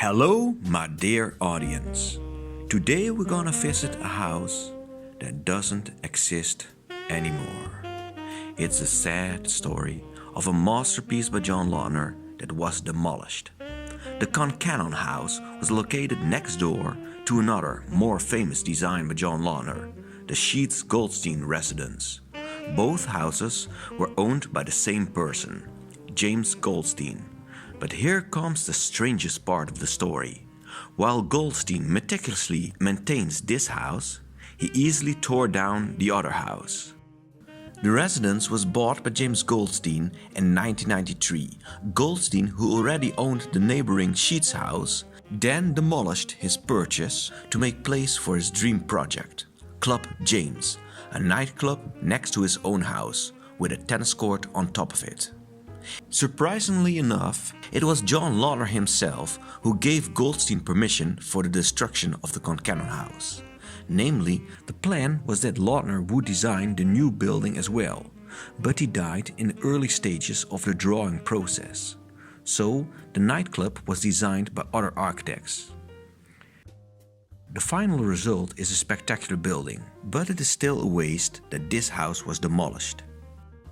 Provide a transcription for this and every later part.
Hello, my dear audience. Today we're gonna visit a house that doesn't exist anymore. It's a sad story of a masterpiece by John Lautner that was demolished. The Concannon House was located next door to another, more famous design by John Lautner, the Sheats Goldstein residence. Both houses were owned by the same person, James Goldstein. But here comes the strangest part of the story. While Goldstein meticulously maintains this house, he easily tore down the other house. The residence was bought by James Goldstein in 1993. Goldstein, who already owned the neighboring Sheats house, then demolished his purchase to make place for his dream project, Club James, a nightclub next to his own house with a tennis court on top of it. Surprisingly enough, it was John Lautner himself who gave Goldstein permission for the destruction of the Concannon House. Namely, the plan was that Lautner would design the new building as well, but he died in the early stages of the drawing process. So, the nightclub was designed by other architects. The final result is a spectacular building, but it is still a waste that this house was demolished.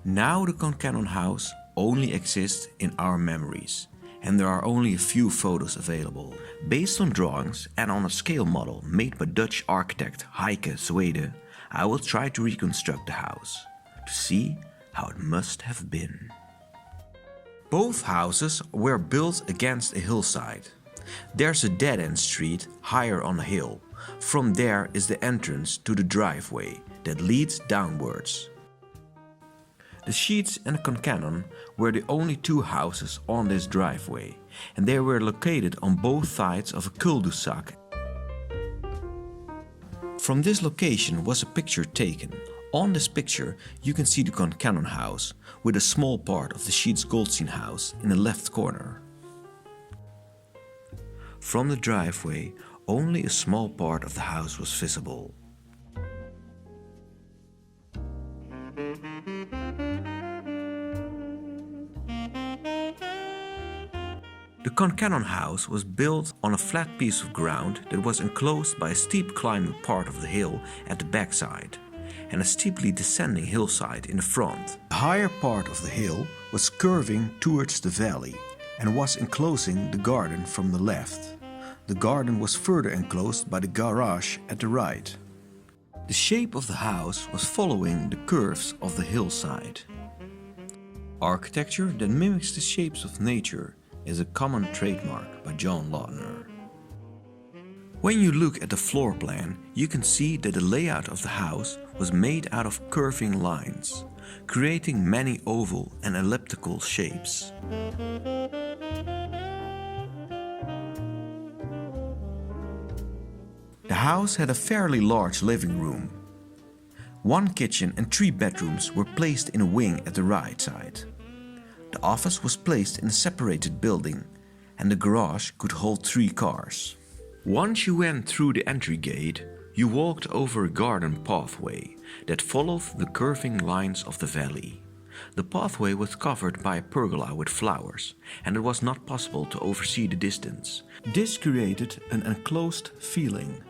Now the Concannon House only exists in our memories, and there are only a few photos available. Based on drawings and on a scale model made by Dutch architect Hayke Zweede, I will try to reconstruct the house, to see how it must have been. Both houses were built against a hillside. There's a dead-end street higher on a hill. From there is the entrance to the driveway that leads downwards. The Sheats and the Concannon were the only two houses on this driveway, and they were located on both sides of a cul-de-sac. From this location was a picture taken. On this picture you can see the Concannon House with a small part of the Sheats Goldstein house in the left corner. From the driveway only a small part of the house was visible. The Concannon House was built on a flat piece of ground that was enclosed by a steep climbing part of the hill at the backside and a steeply descending hillside in the front. The higher part of the hill was curving towards the valley and was enclosing the garden from the left. The garden was further enclosed by the garage at the right. The shape of the house was following the curves of the hillside. Architecture that mimics the shapes of nature is a common trademark by John Lautner. When you look at the floor plan, you can see that the layout of the house was made out of curving lines, creating many oval and elliptical shapes. The house had a fairly large living room. One kitchen and 3 bedrooms were placed in a wing at the right side. The office was placed in a separated building, and the garage could hold 3 cars. Once you went through the entry gate, you walked over a garden pathway that followed the curving lines of the valley. The pathway was covered by a pergola with flowers, and it was not possible to oversee the distance. This created an enclosed feeling.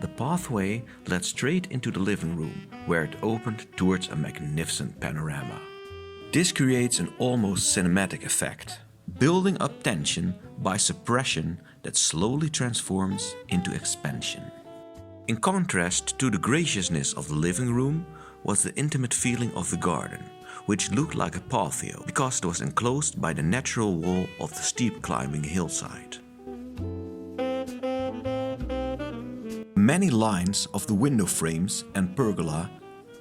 The pathway led straight into the living room, where it opened towards a magnificent panorama. This creates an almost cinematic effect, building up tension by suppression that slowly transforms into expansion. In contrast to the graciousness of the living room was the intimate feeling of the garden, which looked like a patio because it was enclosed by the natural wall of the steep climbing hillside. Many lines of the window frames and pergola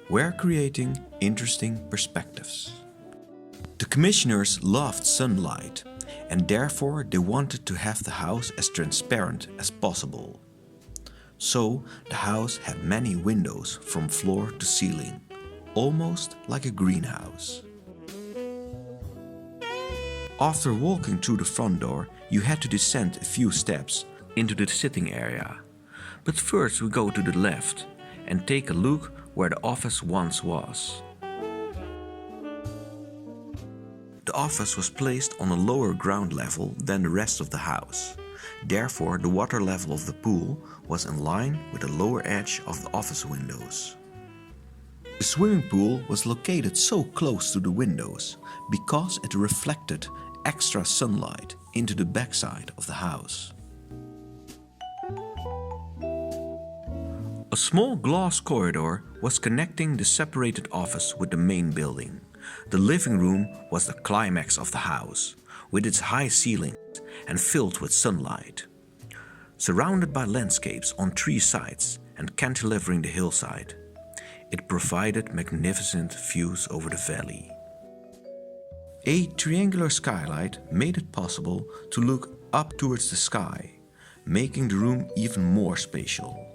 were creating interesting perspectives. The commissioners loved sunlight, and therefore they wanted to have the house as transparent as possible. So the house had many windows from floor to ceiling, almost like a greenhouse. After walking through the front door, you had to descend a few steps into the sitting area. But first we go to the left and take a look where the office once was. The office was placed on a lower ground level than the rest of the house. Therefore, the water level of the pool was in line with the lower edge of the office windows. The swimming pool was located so close to the windows because it reflected extra sunlight into the backside of the house. A small glass corridor was connecting the separated office with the main building. The living room was the climax of the house, with its high ceilings and filled with sunlight. Surrounded by landscapes on three sides and cantilevering the hillside, it provided magnificent views over the valley. A triangular skylight made it possible to look up towards the sky, making the room even more spatial.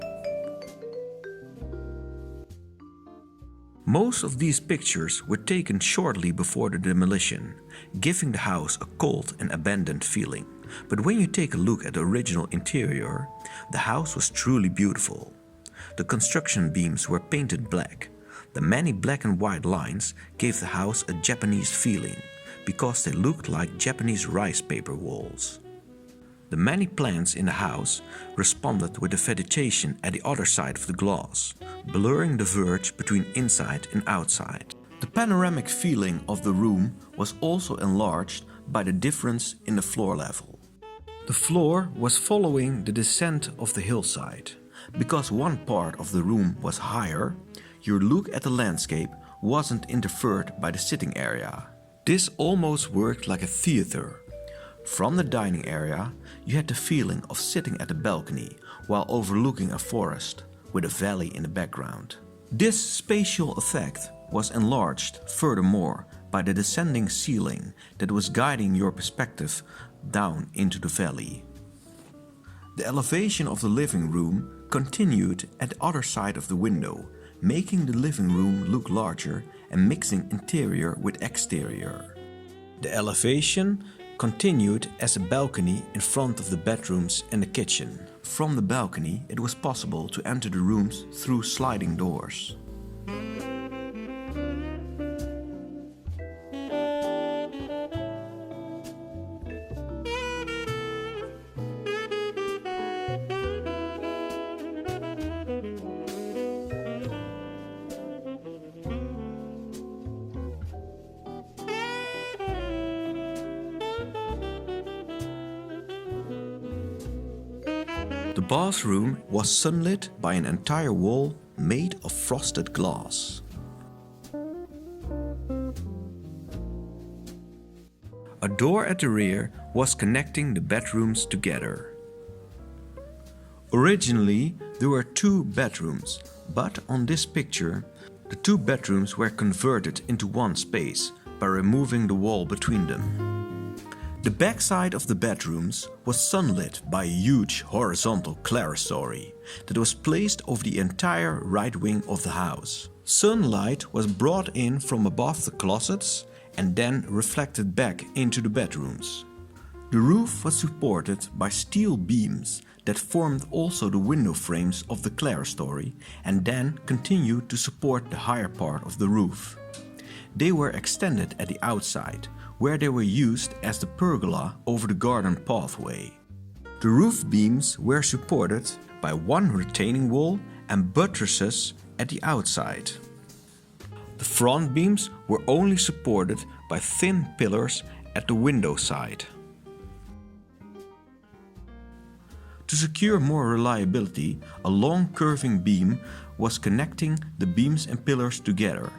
Most of these pictures were taken shortly before the demolition, giving the house a cold and abandoned feeling. But when you take a look at the original interior, the house was truly beautiful. The construction beams were painted black. The many black and white lines gave the house a Japanese feeling, because they looked like Japanese rice paper walls. The many plants in the house responded with the vegetation at the other side of the glass, blurring the verge between inside and outside. The panoramic feeling of the room was also enlarged by the difference in the floor level. The floor was following the descent of the hillside. Because one part of the room was higher, your look at the landscape wasn't interfered by the sitting area. This almost worked like a theater. From the dining area, you had the feeling of sitting at a balcony while overlooking a forest with a valley in the background. This spatial effect was enlarged furthermore by the descending ceiling that was guiding your perspective down into the valley. The elevation of the living room continued at the other side of the window, making the living room look larger and mixing interior with exterior. The elevation continued as a balcony in front of the bedrooms and the kitchen. From the balcony, it was possible to enter the rooms through sliding doors. The bathroom was sunlit by an entire wall made of frosted glass. A door at the rear was connecting the bedrooms together. Originally, there were two bedrooms, but on this picture, the two bedrooms were converted into one space by removing the wall between them. The backside of the bedrooms was sunlit by a huge horizontal clerestory that was placed over the entire right wing of the house. Sunlight was brought in from above the closets and then reflected back into the bedrooms. The roof was supported by steel beams that formed also the window frames of the clerestory and then continued to support the higher part of the roof. They were extended at the outside, where they were used as the pergola over the garden pathway. The roof beams were supported by one retaining wall and buttresses at the outside. The front beams were only supported by thin pillars at the window side. To secure more reliability, a long curving beam was connecting the beams and pillars together.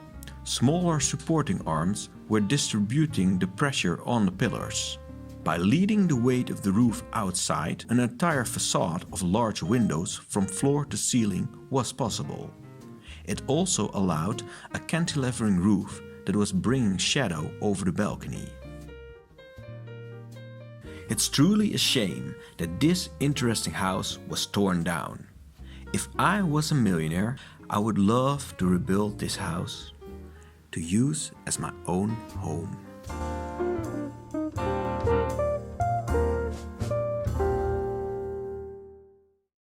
Smaller supporting arms were distributing the pressure on the pillars. By leading the weight of the roof outside, an entire facade of large windows from floor to ceiling was possible. It also allowed a cantilevering roof that was bringing shadow over the balcony. It's truly a shame that this interesting house was torn down. If I was a millionaire, I would love to rebuild this house to use as my own home.